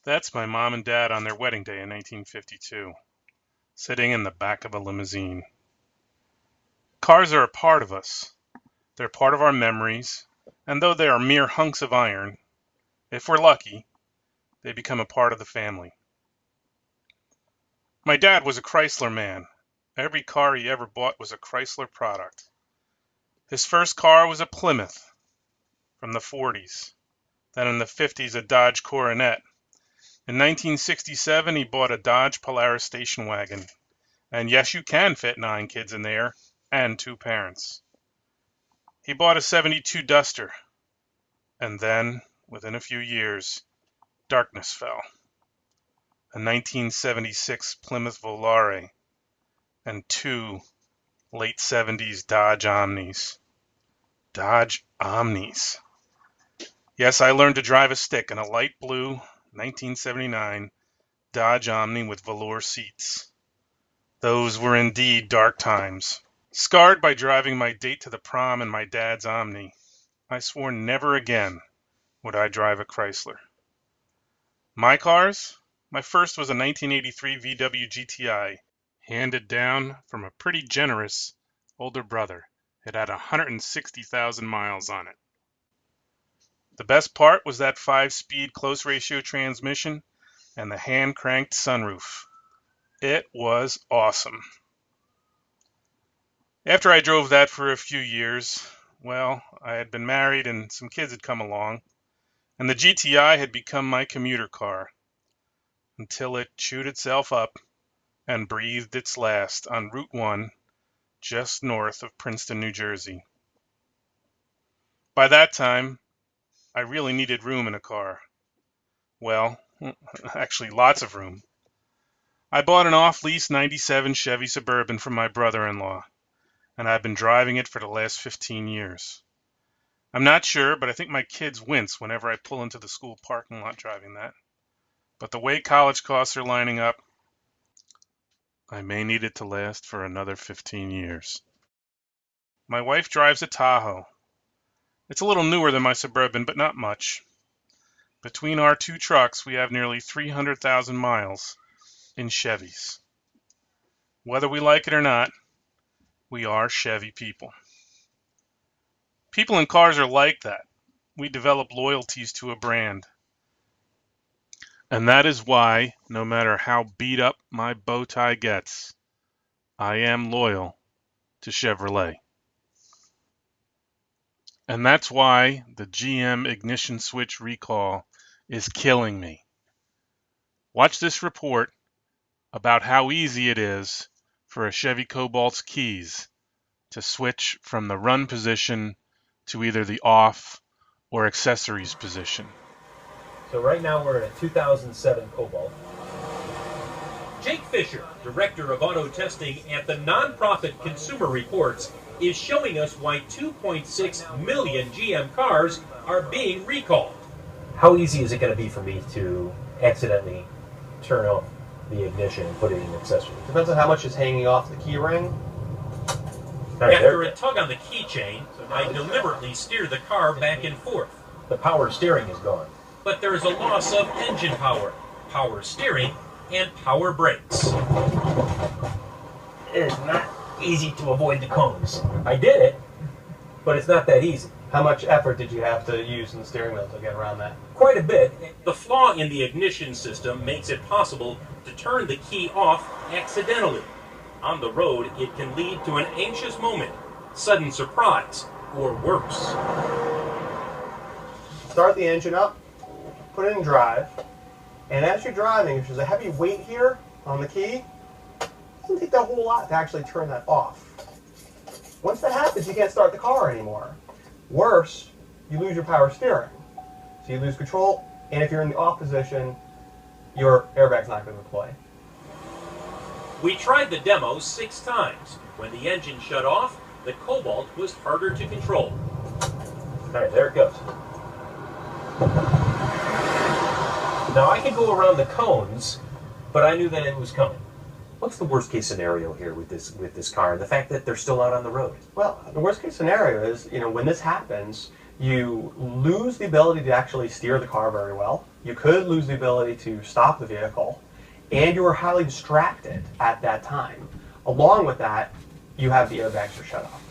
That's my mom and dad on their wedding day in 1952, sitting in the back of a limousine. Cars are a part of us. They're part of our memories, and though they are mere hunks of iron, if we're lucky, they become a part of the family. My dad was a Chrysler man. Every car he ever bought was a Chrysler product. His first car was a Plymouth from the 40s. Then in the 50s, a Dodge Coronet. In 1967, he bought a Dodge Polaris station wagon. And yes, you can fit 9 kids in there, and 2 parents. He bought a 72 Duster. And then, within a few years, darkness fell. A 1976 Plymouth Volare, and 2 late 70s Dodge Omnis. Dodge Omnis. Yes, I learned to drive a stick in a light blue 1979 Dodge Omni with velour seats. Those were indeed dark times. Scarred by driving my date to the prom in my dad's Omni, I swore never again would I drive a Chrysler. My cars? My first was a 1983 VW GTI, handed down from a pretty generous older brother. It had 160,000 miles on it. The best part was that 5-speed close ratio transmission and the hand-cranked sunroof. It was awesome. After I drove that for a few years, well, I had been married and some kids had come along, and the GTI had become my commuter car, until it chewed itself up and breathed its last on Route 1, just north of Princeton, New Jersey. By that time, I really needed room in a car. Well, actually lots of room. I bought an off-lease 97 Chevy Suburban from my brother-in-law, and I've been driving it for the last 15 years. I'm not sure, but I think my kids wince whenever I pull into the school parking lot driving that. But the way college costs are lining up, I may need it to last for another 15 years. My wife drives a Tahoe. It's a little newer than my Suburban, but not much. Between our 2 trucks, we have nearly 300,000 miles in Chevys. Whether we like it or not, we are Chevy people. People in cars are like that. We develop loyalties to a brand. And that is why, no matter how beat up my bow tie gets, I am loyal to Chevrolet. And that's why the GM ignition switch recall is killing me. Watch this report about how easy it is for a Chevy Cobalt's keys to switch from the run position to either the off or accessories position. So right now we're in a 2007 Cobalt. Jake Fisher, Director of Auto Testing at the nonprofit Consumer Reports, is showing us why 2.6 million GM cars are being recalled. How easy is it going to be for me to accidentally turn off the ignition and put it in accessories? Depends on how much is hanging off the key ring. After a tug on the keychain, I deliberately steer the car back and forth. The power steering is gone. But there is a loss of engine power, power steering, and power brakes. It is not easy to avoid the cones. I did it, but it's not that easy. How much effort did you have to use in the steering wheel to get around that? Quite a bit. The flaw in the ignition system makes it possible to turn the key off accidentally. On the road, it can lead to an anxious moment, sudden surprise, or worse. Start the engine up, put it in drive, and as you're driving, if there's a heavy weight here on the key, it doesn't take that whole lot to actually turn that off. Once that happens, you can't start the car anymore. Worse, you lose your power steering. So you lose control, and if you're in the off position, your airbag's not going to deploy. We tried the demo 6 times. When the engine shut off, the Cobalt was harder to control. All right, there it goes. Now I could go around the cones, but I knew that it was coming. What's the worst case scenario here with this car, and the fact that they're still out on the road? Well, the worst case scenario is, when this happens, you lose the ability to actually steer the car very well. You could lose the ability to stop the vehicle, and you are highly distracted at that time. Along with that, you have the airbags are shut off.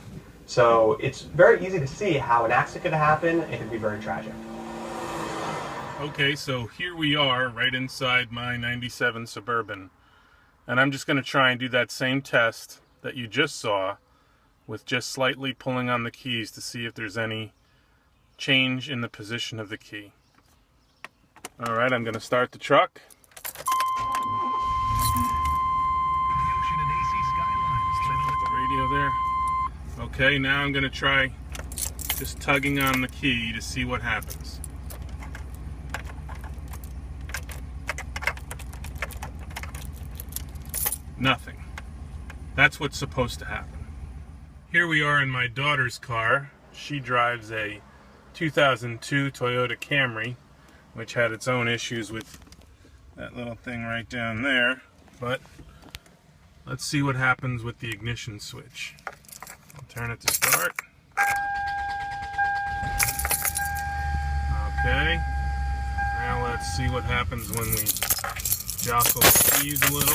So it's very easy to see how an accident could happen. It could be very tragic. Okay, so here we are right inside my 97 Suburban. And I'm just going to try and do that same test that you just saw with just slightly pulling on the keys to see if there's any change in the position of the key. Alright, I'm going to start the truck. The radio there. Okay, now I'm going to try just tugging on the key to see what happens. Nothing. That's what's supposed to happen. Here we are in my daughter's car. She drives a 2002 Toyota Camry, which had its own issues with that little thing right down there. But let's see what happens with the ignition switch. I'll turn it to start. Okay. Now let's see what happens when we jostle the keys a little.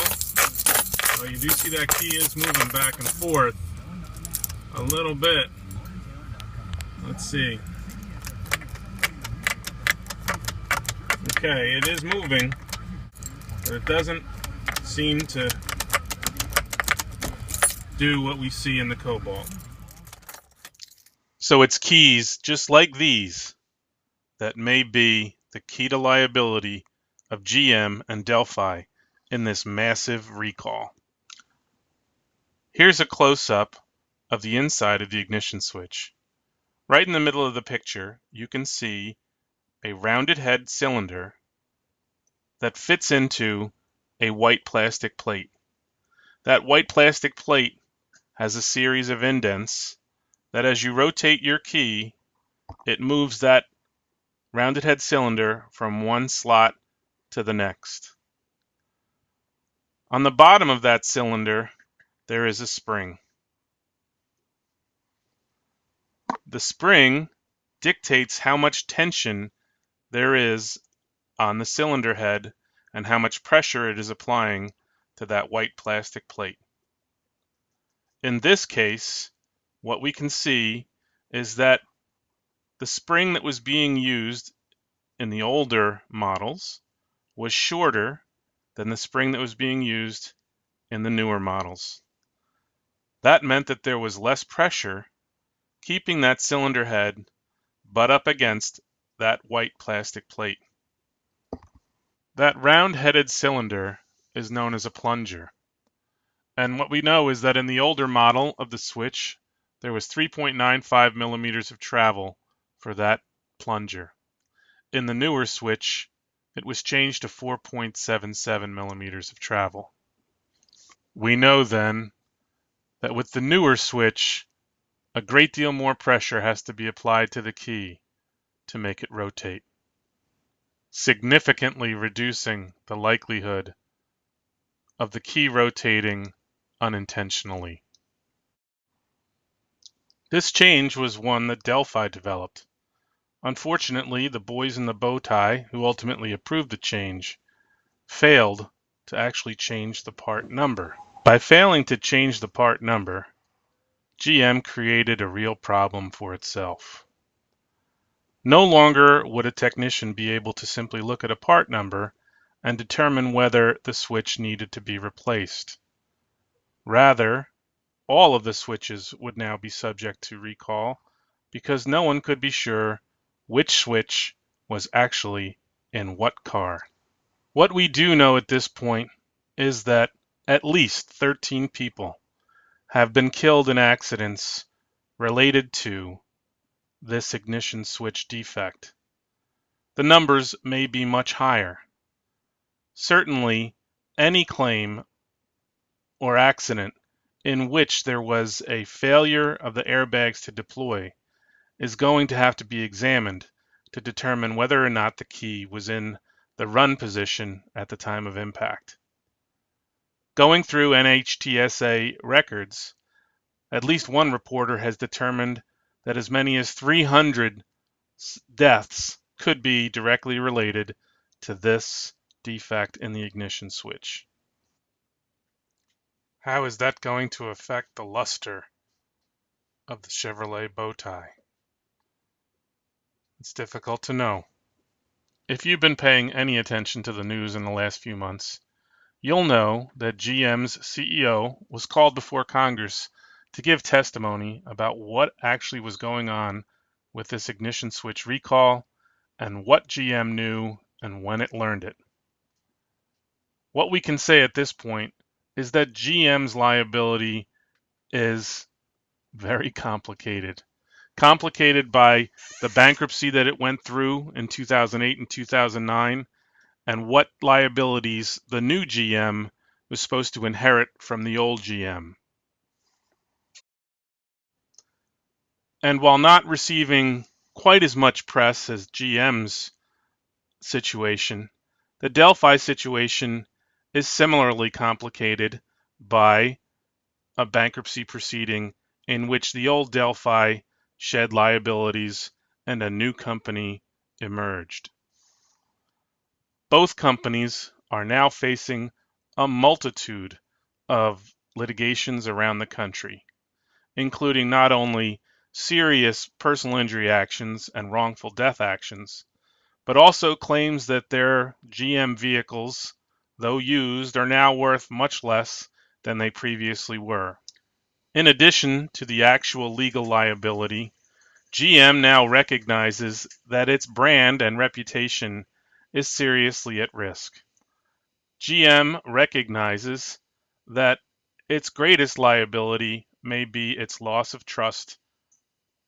Well, you do see that key is moving back and forth a little bit. Let's see. Okay, it is moving, but it doesn't seem to do what we see in the Cobalt. So it's keys just like these that may be the key to liability of GM and Delphi in this massive recall. Here's a close-up of the inside of the ignition switch. Right in the middle of the picture, you can see a rounded head cylinder that fits into a white plastic plate. That white plastic plate has a series of indents that as you rotate your key, it moves that rounded head cylinder from one slot to the next. On the bottom of that cylinder, there is a spring. The spring dictates how much tension there is on the cylinder head and how much pressure it is applying to that white plastic plate. In this case, what we can see is that the spring that was being used in the older models was shorter than the spring that was being used in the newer models. That meant that there was less pressure keeping that cylinder head butt up against that white plastic plate. That round-headed cylinder is known as a plunger. And what we know is that in the older model of the switch, there was 3.95 millimeters of travel for that plunger. In the newer switch, it was changed to 4.77 millimeters of travel. We know then that with the newer switch, a great deal more pressure has to be applied to the key to make it rotate, significantly reducing the likelihood of the key rotating unintentionally. This change was one that Delphi developed. Unfortunately, the boys in the bow tie, who ultimately approved the change, failed to actually change the part number. By failing to change the part number, GM created a real problem for itself. No longer would a technician be able to simply look at a part number and determine whether the switch needed to be replaced. Rather, all of the switches would now be subject to recall because no one could be sure which switch was actually in what car. What we do know at this point is that at least 13 people have been killed in accidents related to this ignition switch defect. The numbers may be much higher. Certainly, any claim or accident in which there was a failure of the airbags to deploy is going to have to be examined to determine whether or not the key was in the run position at the time of impact. Going through NHTSA records, at least one reporter has determined that as many as 300 deaths could be directly related to this defect in the ignition switch. How is that going to affect the luster of the Chevrolet Bowtie? It's difficult to know. If you've been paying any attention to the news in the last few months, you'll know that GM's CEO was called before Congress to give testimony about what actually was going on with this ignition switch recall and what GM knew and when it learned it. What we can say at this point is that GM's liability is very complicated. Complicated by the bankruptcy that it went through in 2008 and 2009, and what liabilities the new GM was supposed to inherit from the old GM. And while not receiving quite as much press as GM's situation, the Delphi situation is similarly complicated by a bankruptcy proceeding in which the old Delphi shed liabilities and a new company emerged. Both companies are now facing a multitude of litigations around the country, including not only serious personal injury actions and wrongful death actions, but also claims that their GM vehicles, though used, are now worth much less than they previously were. In addition to the actual legal liability, GM now recognizes that its brand and reputation is seriously at risk. GM recognizes that its greatest liability may be its loss of trust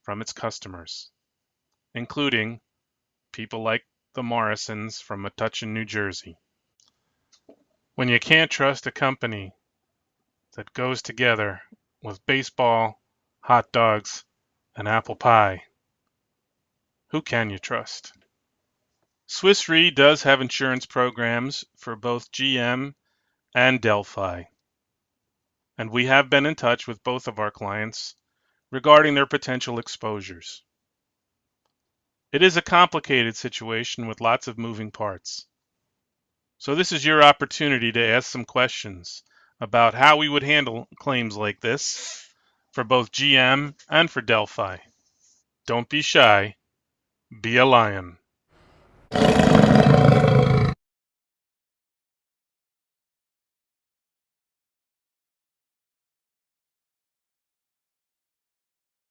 from its customers, including people like the Morrisons from Metuchen, New Jersey. When you can't trust a company that goes together with baseball, hot dogs, and apple pie, who can you trust? Swiss Re does have insurance programs for both GM and Delphi, and we have been in touch with both of our clients regarding their potential exposures. It is a complicated situation with lots of moving parts. So this is your opportunity to ask some questions about how we would handle claims like this for both GM and for Delphi. Don't be shy, be a lion.